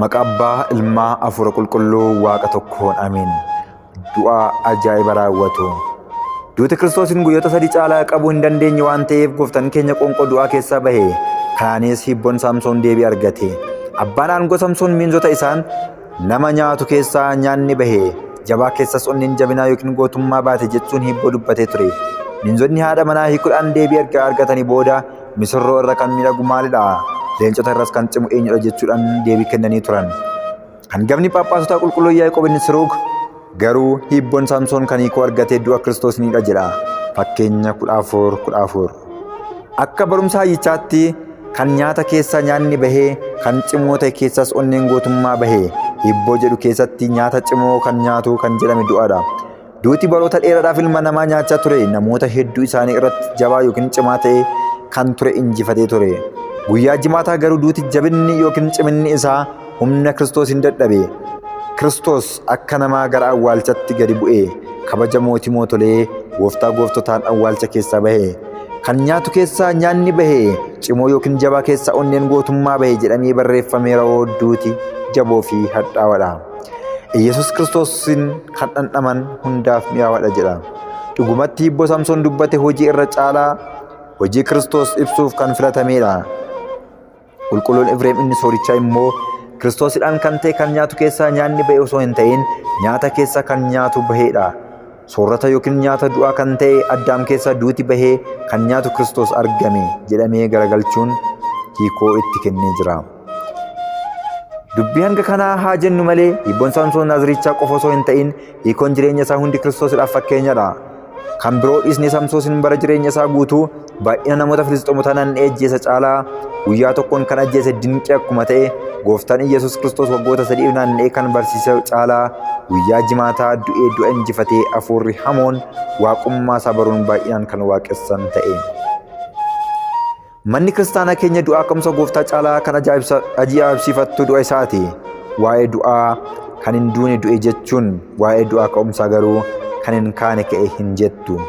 Maqaa Abbaa, Ilmaa, Hafuura Qulqulluu Waaqa tokkoon Ameen. Du'aa ajaa'iba raawwatu. Duuti Kiristoosiin guyyoota 3 caalaa qabuu hin dandeenye waan ta'eef Gooftaan keenya qoonqoo du'aa keessaa bahe. Kanaanis hibboon Saamsoon deebii argate. Abbaan aangoo Saamsoon miinzota isaan nama nyaatu keessaa nyaanni bahe. Jabaa keessas onneen jabinaa yookiin gootummaa baate jechuun hibboo dubbatee ture. Miinzonni haadha manaa hiikuudhaan deebii argatanii booda misirroo irra kan miidhagu maalidha? Leencota irras kan cimu eenyudha jechuudhaan deebii kennanii turan. Hangafni Phaaphaasota qulqulluu Yaaqoob inni Siruug garuu hibboon Saamsoon kan hiikoo argatee du'a Kiristoosinidha jedha. Fakkeenya 14:14. Akka barumsa hayyichaatti kan nyaata keessaa nyaanni bahee kan cimoo ta'e keessas onneen gootummaa bahee hibboo jedhu keessatti nyaata cimoo kan nyaatu kan jedhame du'adha. Duuti baroota dheeraadhaaf ilma namaa nyaachaa ture. Namoota hedduu isaanii irratti jabaa yookiin cimaa ta'e kan ture injifatee ture. Guyyaa jimaataa garuu duuti jabinni yookiin ciminni isaa humna Kiristoosin dadhabe. Kiristoos akka namaa gara awwaalchatti gadi bu'e. Kabaja mootii mootolee gooftaa gooftotaan awwaalcha keessaa bahe. Kan nyaatu keessaa nyaanni bahe. Cimoo yookiin jabaa keessaa onneen gootummaa bahe jedhamee barreeffameera. Duuti jaboo fi hadhaa'aadha. Yesus Kiristoosin kan dhandhaman hundaaf mi'aawaadha jedha. Dhugumatti hibboo Saamsoon dubbate hojii irra caalaa hojii Kiristoos ibsuuf kan filatamedha. Qulqulluun Efreem inni soorichaa immoo Kiristoosidhaan kan ta'e kan nyaatu keessaa nyaanni bahe osoo hin ta'in nyaata keessa kan nyaatu bahedha. Soorata yookiin nyaata du'aa kan ta'e Addaam keessa duuti bahee kan nyaatu Kiristoos argame jedhamee garagalchuun hiikoo itti kennee jira. Dubbii hanga kanaa haa jennu malee hibboon Saamsoon Naazirichaa qofa osoo hin ta'in hiikoon jireenya isaa hundi Kiristoosidhaaf fakkeenyadha. Kan biroo dhiisnee Saamsoon bara jireenya isaa guutuu baay'ina namoota Filisxeemotaa naanna'ee ajjeesa caalaa guyyaa tokkoon kan ajjeese dinqii akkuma ta'e Gooftaan Yesus Kiristoos waggoota 3 naanna'ee kan barsiise caalaa guyyaa jimaataa du'ee du'a injifatee hafuurri hamoon waaqummaa isaa baruun baay'inaan kan waaqessan ta'e. Manni kiristaanaa keenya du'aa ka'umsa Gooftaa caalaa kan ajaa'ibsiifattu du'a isaati. Waa'ee du'aa kan hin duune du'e jechuun waa'ee du'aa ka'umsaa garuu kan hin kaane ka'e hin jettu.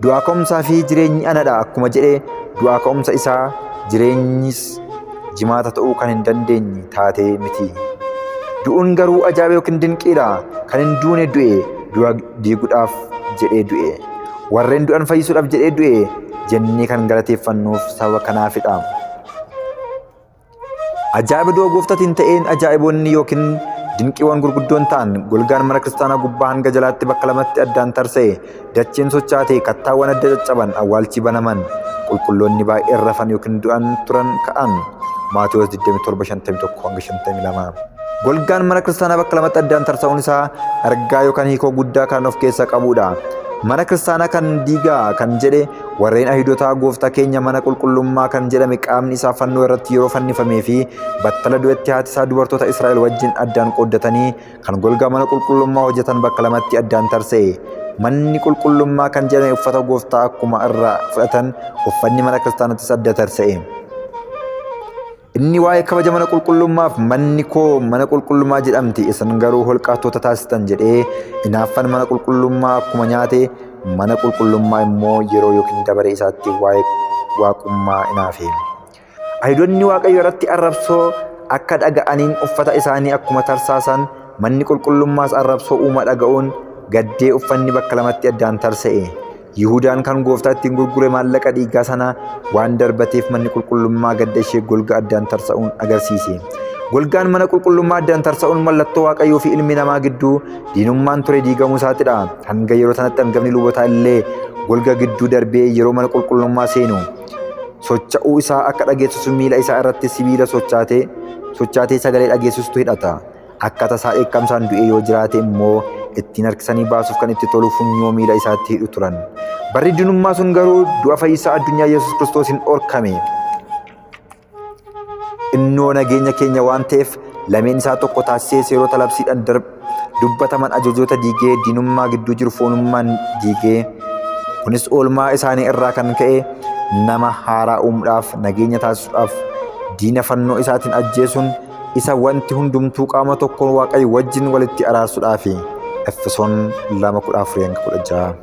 Du'aa ka'umsaa fi jireenyi anadha akkuma jedhe du'aa ka'umsa isaa jireenyis jimaata ta'uu kan hin dandeenye taatee miti. Du'uun garuu ajaa'iba yookiin dinqiidha. Kan hin duune du'e du'a diiguudhaaf jedhee du'e. Warreen du'an fayyisuudhaaf jedhee du'e jennee kan galateeffannuuf sababa kanaafidha. Ajaa'iba du'a Gooftaatiin ta'een ajaa'iboonni yookiin dinqiiwwan gurguddoon ta'an golgaan mana kiristaanaa gubbaa hanga jalaatti bakka lamatti addaan tarsa'e. Dacheen sochaatee kattaawwan adda caccaban awwaalchi banaman qulqulloonni baay'een rafan yookiin du'an turan ka'an. Maatewos 27:51-52. Golgaan mana kiristaanaa bakka lamatti addaan tarsa'uun isaa argaa yookaan hiikoo guddaa kan of keessaa qabudha. Mana kiristaanaa kan diigaa kan jedhe warreen Ayihudootaa Gooftaa keenya mana qulqullummaa kan jedhame qaamni isaa fannoo irratti yeroo fannifamee fi battala du'etti haati isaa dubartoota Israa'el wajjin addaan qooddatanii kan golgaa mana qulqullummaa hojjetan bakka lamatti addaan tarsa'e. Manni qulqullummaa kan jedhame uffata Gooftaa akkuma irraa fudhatan uffanni mana kiristaanaattis adda tarsa'e. Inni waa'ee kabaja mana qulqullummaaf manni koo mana qulqullummaa jedhamti isin garuu holqaatota taasistan jedhee hinaaffan mana qulqullummaa akkuma nyaate mana qulqullummaa immoo yeroo yookiin dabaree isaatti waa'ee waaqummaa hinaafe. Ayihudoonni Waaqayyo irratti arrabsoo akka dhaga'aniin uffata isaanii akkuma tarsaasan manni qulqullummaas arrabsoo uumaa dhaga'uun gaddee uffanni bakka lamatti addaan tarsa'e. Yihudaan kan Gooftaa ittiin gurgure maallaqa dhiigaa sana waan darbateef manni qulqullummaa gadda ishee golga addaan tarsa'uun agarsiise. Golgaan mana qulqullummaa addaan tarsa'uun mallattoo Waaqayyoo fi ilmi namaa gidduu diinummaan ture diigamuu isaatidha. Hanga yeroo sanatti hangafni lubootaa illee golga gidduu darbee yeroo mana qulqullummaa seenu socha'uu isaa akka dhageessisu miila isaa irratti sibiila sochaatee sagalee dhageessistu hidhata. Akka tasaa eekkamsaan du'e yoo jiraate immoo ittiin harkisanii baasuuf kan itti tolu funyoo miila isaatti hidhu turan. Barri diinummaa sun garuu du'a fayyisaa addunyaa Yesus Kiristoosiin dhorkame. Innoo nageenya keenya waan ta'eef lameen isaa tokko taasisee seerota labsiidhaan dubbataman ajajoota diigee diinummaa gidduu jiru foonummaan diigee. Kunis oolmaa isaanii irraa kan ka'e nama haaraa uumuudhaaf nageenya taasisuudhaaf diina fannoo isaatiin ajjeesuun isa wanti hundumtuu qaama tokkoon Waaqayyo wajjin walitti araarsuudhaafi. Efesoon 2:14-16.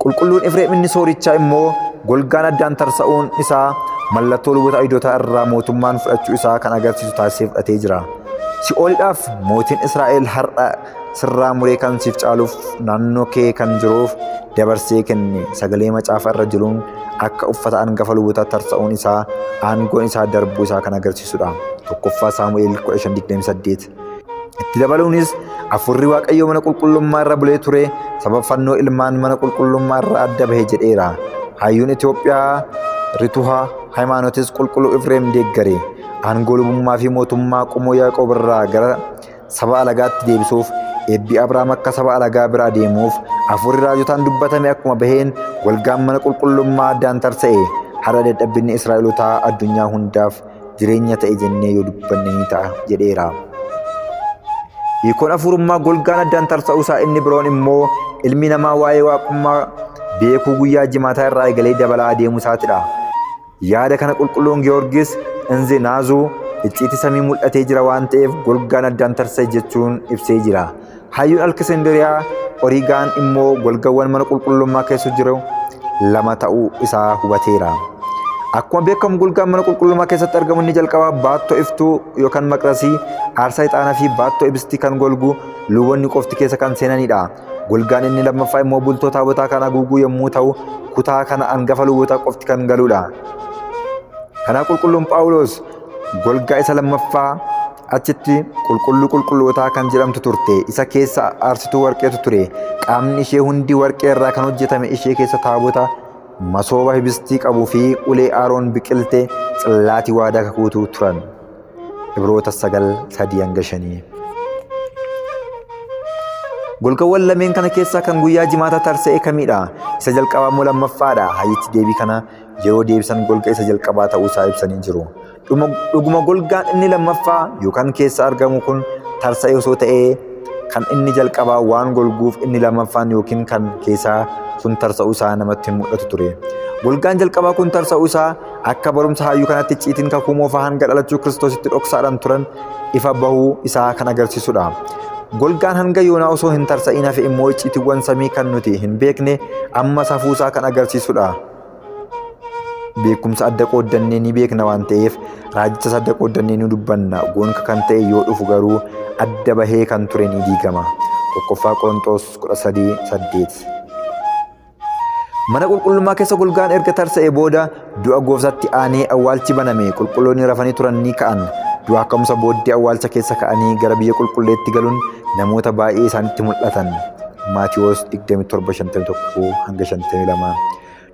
Qulqulluun Efreem inni soorichaa immoo golgaan addaan tarsa'uun isaa mallattoo luboota Ayihudootaa irraa mootummaan fudhachuu isaa kan agarsiisu taasisee fudhatee jira. Si'oolidhaaf mootiin Israa'el har'a sirraa muree kan siif caaluuf naannoo kee kan jiruuf dabarsee kenne. Sagalee macaafa irra jiruun akka uffata hangafa lubootaa tarsa'uun isaa aangoon isaa darbuu isaa kan agarsiisudha. Tokkoffaa Saamu'eel 15:28. Itti dabaluunis Hafuurri Waaqayyoo mana qulqullummaa irra bulee ture, sababa fannoo ilmaan mana qulqullummaa irraa adda bahe jedheera. Hayyuun Itoophiyaa Rituhaa Hayimaanotis qulqulluu Efreem deeggare. Aangoo lubummaa fi mootummaa qomoo Yaaqoob irraa gara saba alagaatti deebisuuf eebbi Abrahaam akka saba alagaa biraa deemuuf hafuurri raajotaan dubbatame akkuma baheen walgaan mana qulqullummaa addaan tarsa'e. Har'a dadhabbinni Israa'elootaa addunyaa hundaaf jireenya ta'e jennee yoo dubbanne ni ta'a jedheera. Hiikoon hafuurummaa golgaan addaan tarsa'uu isaa inni biroon immoo ilmi namaa waa'ee waaqummaa beekuu guyyaa jimaataa irraa eegalee dabalaa adeemuu isaatidha. Yaada kana qulqulluun Giyoorgis Inzinaazuu icciitii samii mul'atee jira waan ta'eef golgaan addaan tarsa'e jechuun ibsee jira. Hayyuun Alkisandiriyaa Oriigaan immoo golgawwan mana qulqullummaa keessa jiru lama ta'uu isaa hubateera. Akkuma beekamu golgaan mana qulqullummaa keessatti argamu inni jalqabaa baattoo iftuu yookaan maqrasii, aarsaa ixaanaa fi baattoo ibsitii kan golgu luboonni qofti keessa kan seenanidha. Golgaan inni lammaffaa immoo bultoo taabotaa kan haguugu yommuu ta'u, kutaa kana hangafa lubootaa qofti kan galudha. Kanaaf qulqulluun Phaawulos golgaa isa lammaffaa achitti qulqulluu qulqullootaa kan jedhamtu turte. Isa keessa aarsituu warqeetu ture. Qaamni ishee hundi warqee irraa kan hojjetame, ishee keessa taabota masooba hibistii qabuu fi ulee Aroon biqilte cillaatii waadaa kakuutu turan. Ibroota 9:3-5. Golgawwan lameen kana keessaa kan guyyaa jimaataa tarsa'e kamidha? Isa jalqabaa moo lammaffaadha? Hayyichi deebii kana yeroo deebisan golga isa jalqabaa ta'uu isaa ibsanii jiru. Dhuguma golgaan inni lammaffaa yookaan keessa argamu kun tarsa'e osoo ta'ee kan inni jalqabaa waan golguuf inni lammaffaan yookiin kan keessaa sun tarsa'uu isaa namatti mul'atu ture. Golgaan jalqabaa kun tarsa'uu isaa akka barumsa hayyuu kanatti icciitiin kakuu moofaa hanga dhalachuu Kiristoositti dhoksaadhaan turan ifa bahuu isaa kan agarsiisudha. Golgaan hanga yoonaa osoo hin tarsa'in hafe immoo icciitiiwwan samii kan nuti hin beekne amma safuu isaa kan agarsiisudha. Beekumsa adda qooddannee ni beekna waan ta'eef raajichas adda qooddannee ni dubbanna. Goonka kan ta'e yoo dhufu garuu adda bahee kan ture ni diigama. Tokkoffaa Qorontos 13:8. Mana qulqullummaa keessa golgaan erga tarsa'e booda du'a gooftaatti aanee awwaalchi baname. Qulqulloonni rafanii turan ni ka'an. Du'a ka'umsa booddee awwaalcha keessa ka'anii gara biyya qulqulleetti galuun namoota baay'ee isaanitti mul'atan. Maatiyoos 27:51-52.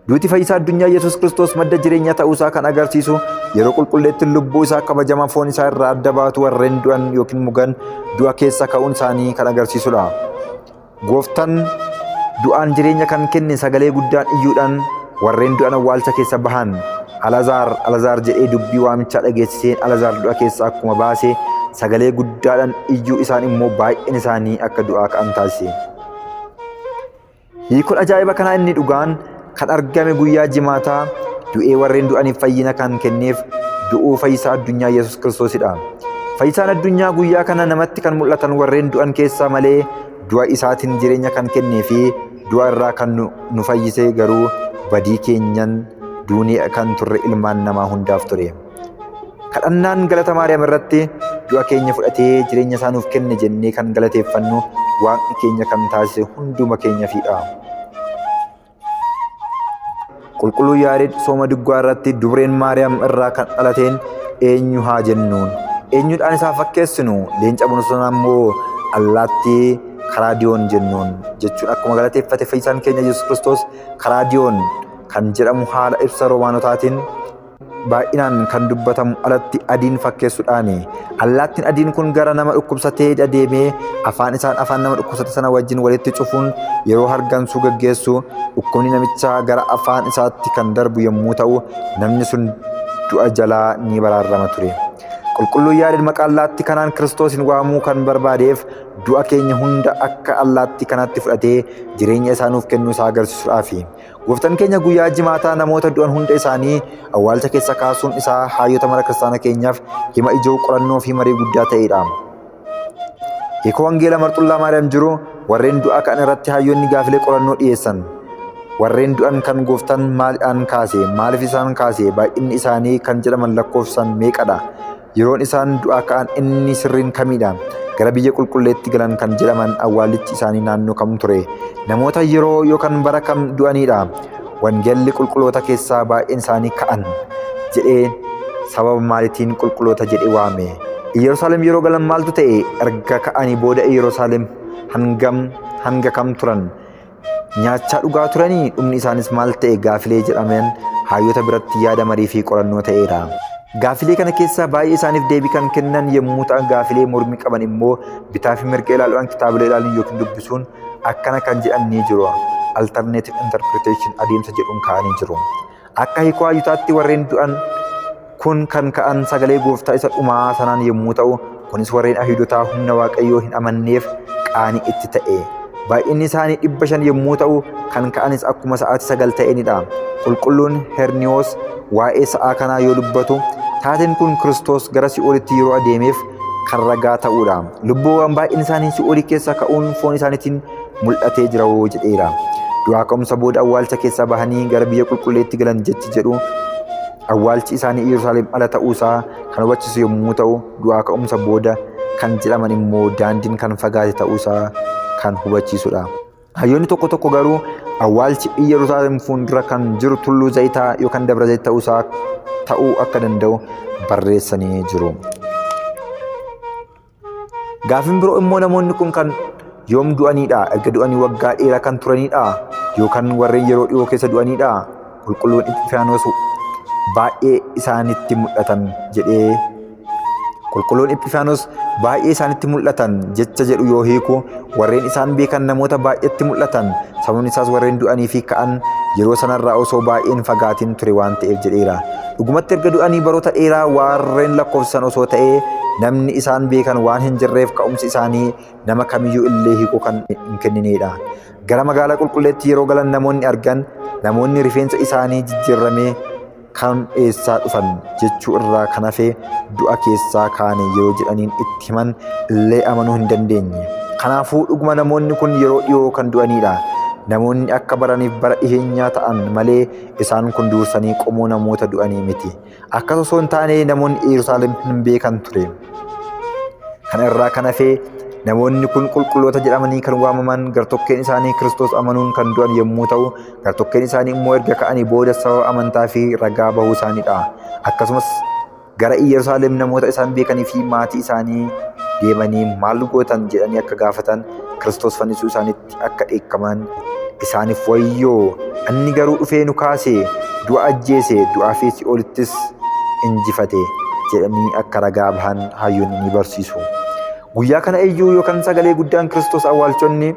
Duuti fayyisaa addunyaa Yesuus Kiristoos madda jireenyaa ta'uusaa kan agarsiisu yeroo qulqulleetti lubbuu isaa kabajamaa foon isaa irraa adda baatu warreen du'an yookiin mugan du'a keessa ka'uun isaanii kan agarsiisudha. Gooftaan du'aan jireenya kan kenne sagalee guddaan iyyuudhaan warreen du'an awwaalcha keessa bahan. Alazaar jedhee dubbii waamichaa dhageessiseen Alazaar du'a keessa akkuma baase sagalee guddaadhaan iyyuu isaan immoo baay'een isaanii akka du'aa ka'an taasise. Hiikoon ajaa'iba kanaa inni dhugaan kan argame guyyaa jimaataa du'ee warreen du'aniif fayyina kan kenneef du'uu fayyisaa addunyaa Yesuus Kiristoosidha. Fayyisaan addunyaa guyyaa kana namatti kan mul'atan warreen du'an keessaa malee du'a isaatiin jireenya kan kennee fi du'a irraa kan nu fayyise garuu badii keenyan duunee kan turre ilmaan namaa hundaaf ture. Kadhannaan galata Maariyaam irratti du'a keenya fudhatee jireenya isaa nuuf kenne jennee kan galateeffannu Waaqni keenya kan taasise hunduma keenyaafidha. Qulqulluu Yaareed sooma duggaa irratti dubreen Maariyaam irraa kan dhalateen eenyu haa jennuun? Eenyudhaan isaa fakkeessinu? Leenca bosonaa immoo allaattii karaadiyoon jennuun jechuun akkuma galateeffate fayyisaan keenya Yesuus Kiristoos karaadiyoon kan jedhamu haala ibsa Roomaanotaatiin baay'inaan kan dubbatamu alatti adiin fakkeessuudhaani. Allaattiin adiin kun gara nama dhukkubsatee adeemee afaan nama dhukkubsate sana wajjin walitti cufuun yeroo hargansuu gaggeessu dhukkubni namichaa gara afaan isaatti kan darbu yommuu ta'u namni sun du'a jalaa ni baraarama ture. Qulqulluu Yaareed maqaa allaattii kanaan Kiristoosin waamuu kan barbaadeef du'a keenya hunda akka allaattii kanaatti fudhatee jireenya isaa nuuf kennuu isaa agarsiisuudhaafi. Gooftaan keenya guyyaa jimaataa namoota du'an hunda isaanii awwaalcha keessa kaasuun isaa hayyoota mara kiristaana keenyaaf hima ijoo qorannoo fi marii guddaa ta'edha. Hiikoo wangeela Marxullaa Maariyaam jiru warreen du'aa ka'an irratti hayyoonni gaafilee qorannoo dhiyeessan. Warreen du'an kan gooftaan maaliidhaan kaase? Maaliif isaan kaase? Baay'inni isaanii kan jedhaman lakkoofsan meeqadha? Yeroon isaan du'aa ka'an inni sirriin kamidha? Gara biyya qulqulleetti galan kan jedhaman awwaallichi isaanii naannoo kam ture? Namoota yeroo yookaan bara kam du'anidha? Wangeelli qulqulloota keessaa baay'een isaanii ka'an jedhee sababa maaliitiin qulqulloota jedhee waame? Yerusaalem yeroo galan maaltu ta'e? Erga ka'anii booda Yerusaalem hanga kam turan? Nyaachaa dhugaa turanii? Dhumni isaanis maal ta'e? Gaafilee jedhaman hayyoota biratti yaada marii fi qorannoo ta'eera. Gaafilee kana keessaa baay'ee isaaniif deebii kan kennan yommuu ta'an, gaafilee mormii qaban immoo bitaa fi mirga ilaaluudhaan kitaabilee ilaaluun yookiin dubbisuun akkana kan jedhan ni jiru. Alternative interpretation adeemsa jedhuun ka'anii jiru. Akka hiikoo hayyotaatti warreen du'an kun kan ka'an sagalee gooftaa isa dhumaa sanaan yommuu ta'u, kunis warreen Ayihudootaa humna Waaqayyoo hin amanneef qaanii itti ta'e. Baay'inni isaanii 500 yommuu ta'u, kan ka'anis akkuma sa'aatii 9 ta'eenidha. Qulqulluun Herniyoos waa'ee sa'aa kanaa yoo dubbatu, taateen kun Kiristoos gara Si'oolitti yeroo adeemeef kan ragaa ta'uudha. Lubbuuwwan baay'een isaanii Si'oolii keessa ka'uun foon isaaniitiin mul'atee jira jedheera. Du'aa ka'umsa booda awwaalcha keessaa bahanii gara biyya qulqulleetti galan jechi jedhu awwaalchi isaanii Yerusaalem ala ta'uusaa kan hubachiisu yommuu ta'u, du'aa ka'umsa booda kan jedhaman immoo daandiin kan fagaate ta'uusaa kan hubachiisudha. Hayyoonni tokko tokko garuu awwaalchi Yerusaalem fuuldura kan jiru tulluu zayitaa yookaan dabra zayit ta'uu akka danda'u barreessanii jiru. Gaafiin biroo immoo namoonni kun kan yoom du'anidha? Erga du'anii waggaa dheeraa kan turanidha? Yookaan warreen yeroo dhiyoo keessa du'anidha? Qulqulluun Epifaanos baay'ee isaanitti mul'atan jedhee Qulqulluun Epifaanos baay'ee isaanitti mul'atan jecha jedhu yoo hiiku, warreen isaan beekan namoota baay'eetti mul'atan, sababni isaas warreen du'anii fi ka'an yeroo sanarraa osoo baay'een fagaatiin ture waan ta'eef jedheera. Dhugumatti erga du'anii baroota dheeraa warreen lakkoofsisan osoo ta'ee namni isaan beekan waan hin jirreef ka'umsi isaanii nama kamiyyuu illee hiikuu kan hin kenninedha. Gara magaalaa qulqulleetti yeroo galan namoonni argan, namoonni rifeensa isaanii jijjiirramee kan eessaa dhufan jechuu irraa kan hafe du'a keessaa kaane yeroo jedhaniin itti himan illee amanuu hin dandeenye. Kanaafuu dhuguma namoonni kun yeroo dhiyoo kan du'anidha. Namoonni akka baraniif bara dhiheenyaa ta'an malee isaan kun dursanii qomoo namoota du'anii miti. Akkas osoo hin taane namoonni Yerusaalem hin beekan ture. Kana irraa kan hafe namoonni kun qulqulloota jedhamanii kan waamaman gartokkeen isaanii Kiristoos amanuun kan du'an yommuu ta'u, gartokkeen isaanii immoo erga ka'anii booda sababa amantaa fi ragaa bahuu isaaniidha. Akkasumas gara Yerusaalem namoota isaan beekanii fi maatii isaanii deemanii maal gootan jedhanii akka gaafatan, Kiristoos fannisuu isaaniitti akka dheekkaman isaaniif wayyoo, inni garuu dhufee nu kaase, du'a ajjeese, du'aa fi Si'oolittis injifate jedhanii akka ragaa bahan hayyoonni ni barsiisu. Guyyaa kana iyyuu yookaan sagalee guddaan Kiristoos awwaalchonni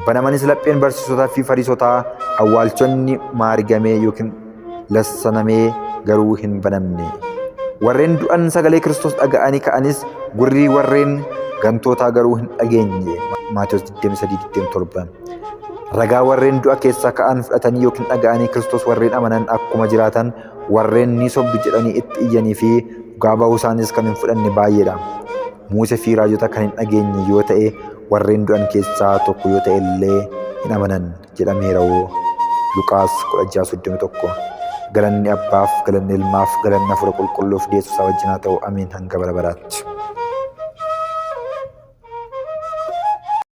banamanis lapheen barsiisotaa fi Fariisotaa awwaalchonni maarigamee yookiin lassanamee garuu hin banamne. Warreen du'an sagalee Kiristoos dhaga'anii ka'anis gurri warreen gantootaa garuu hin dhageenye. Maatewos 23:27. Ragaa warreen du'a keessaa ka'an fudhatanii yookiin dhaga'anii Kiristoos warreen amanan akkuma jiraatan warreen ni sobdu jedhanii itti iyyanii fi dhugaa bahuu isaanis kan hin fudhanne baay'eedha. Muusee fi raajota kan hin dhageenye yoo ta'e, warreen du'an keessaa tokko yoo ta'e illee hin amanan jedhameera. Luqaas 16:31. Galanni Abbaaf, galanni Ilmaaf, galanni Hafuura Qulqulluuf deessu isaa wajjin haa ta'u. Amiin hanga bara baraatti.